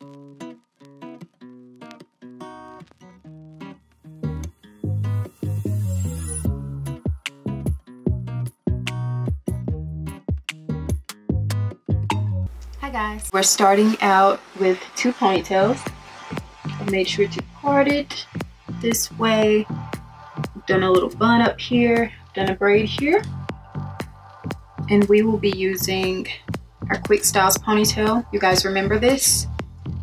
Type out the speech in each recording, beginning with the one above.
Hi guys, we're starting out with 2 ponytails. I made sure to part it this way. I've done a little bun up here, done a braid here, and we will be using our Quick Styles ponytail. You guys remember this?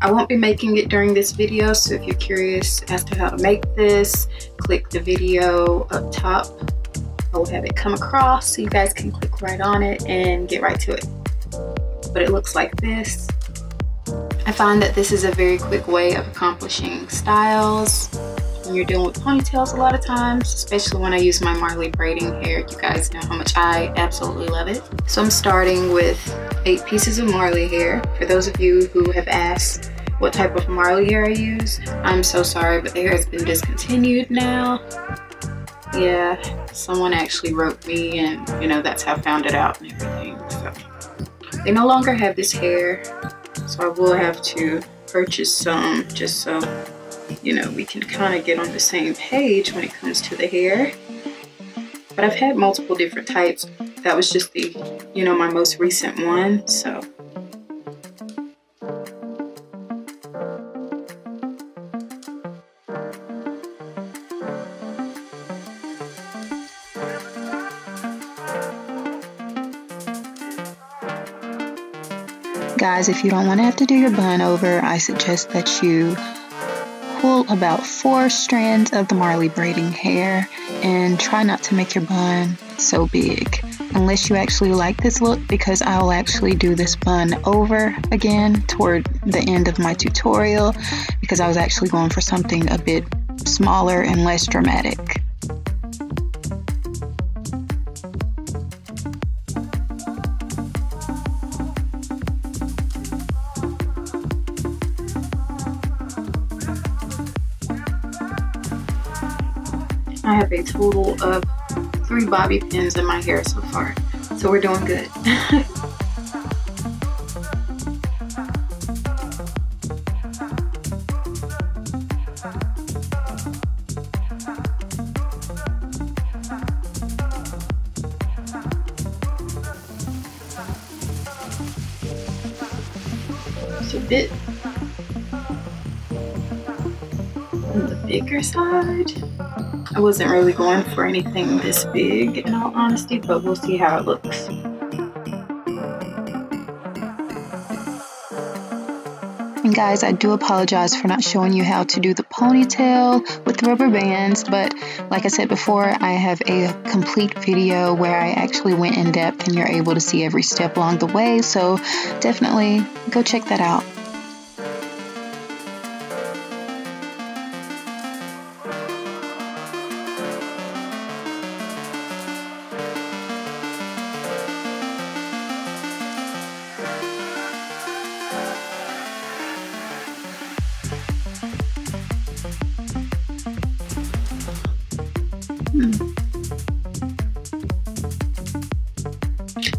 I won't be making it during this video, so if you're curious as to how to make this, click the video up top. I will have it come across so you guys can click right on it and get right to it. But it looks like this. I find that this is a very quick way of accomplishing styles when you're dealing with ponytails a lot of times, especially when I use my Marley braiding hair. You guys know how much I absolutely love it. So I'm starting with 8 pieces of Marley hair. For those of you who have asked what type of Marley hair I use, I'm so sorry, but the hair has been discontinued now. Yeah, someone actually wrote me, and you know, that's how I found it out and everything. So they no longer have this hair, so I will have to purchase some just so, you know, we can kind of get on the same page when it comes to the hair. But I've had multiple different types. That was just the, you know, my most recent one, so. Guys, if you don't want to have to do your bun over, I suggest that you pull about 4 strands of the Marley braiding hair and try not to make your bun so big. Unless you actually like this look, because I'll actually do this bun over again toward the end of my tutorial, because I was actually going for something a bit smaller and less dramatic. I have a total of 3 bobby pins in my hair so far, so we're doing good. It's a bit on the bigger side. I wasn't really going for anything this big, in all honesty, but we'll see how it looks. And guys, I do apologize for not showing you how to do the ponytail with rubber bands, but like I said before, I have a complete video where I actually went in depth and you're able to see every step along the way, so definitely go check that out.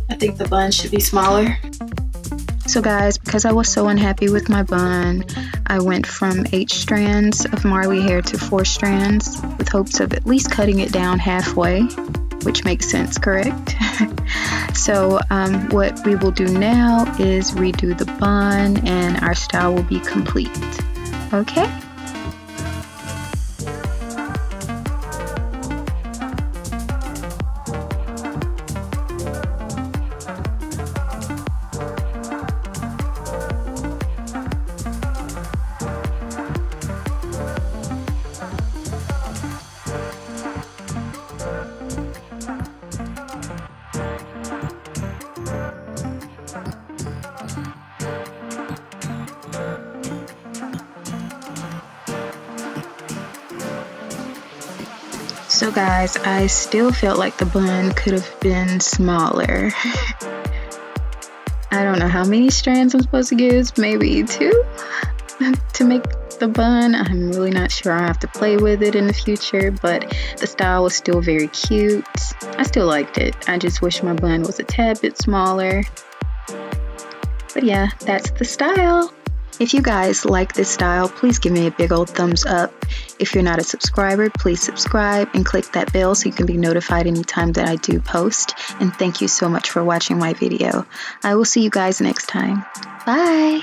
I think the bun should be smaller. So guys, because I was so unhappy with my bun, I went from 8 strands of Marley hair to 4 strands with hopes of at least cutting it down halfway, which makes sense, correct? So what we will do now is redo the bun and our style will be complete. Okay? So guys, I still felt like the bun could have been smaller. I don't know how many strands I'm supposed to use, maybe 2 to make the bun. I'm really not sure. I have to play with it in the future, but the style was still very cute. I still liked it. I just wish my bun was a tad bit smaller. But yeah, that's the style. If you guys like this style, please give me a big old thumbs up. If you're not a subscriber, please subscribe and click that bell so you can be notified anytime that I do post. And thank you so much for watching my video. I will see you guys next time. Bye!